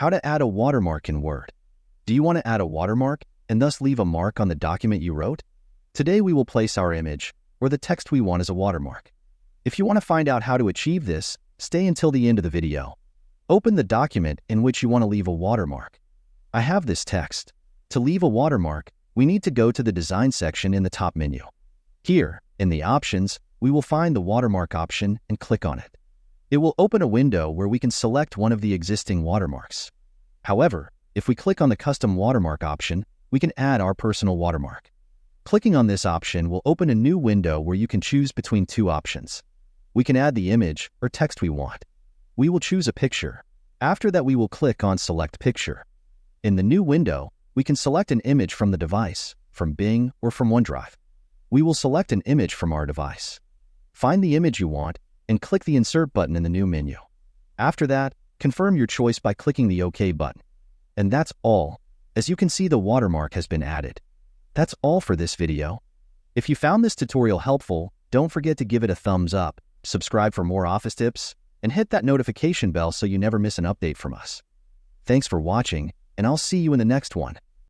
How to add a watermark in Word. Do you want to add a watermark and thus leave a mark on the document you wrote? Today we will place our image or the text we want as a watermark. If you want to find out how to achieve this, stay until the end of the video. Open the document in which you want to leave a watermark. I have this text. To leave a watermark, we need to go to the Design section in the top menu. Here, in the Options, we will find the Watermark option and click on it. It will open a window where we can select one of the existing watermarks. However, if we click on the Custom Watermark option, we can add our personal watermark. Clicking on this option will open a new window where you can choose between two options. We can add the image or text we want. We will choose a picture. After that, we will click on Select Picture. In the new window, we can select an image from the device, from Bing, or from OneDrive. We will select an image from our device. Find the image you want and click the Insert button in the new menu. After that, confirm your choice by clicking the OK button. And that's all. As you can see, the watermark has been added. That's all for this video. If you found this tutorial helpful, don't forget to give it a thumbs up, subscribe for more office tips, and hit that notification bell so you never miss an update from us. Thanks for watching, and I'll see you in the next one.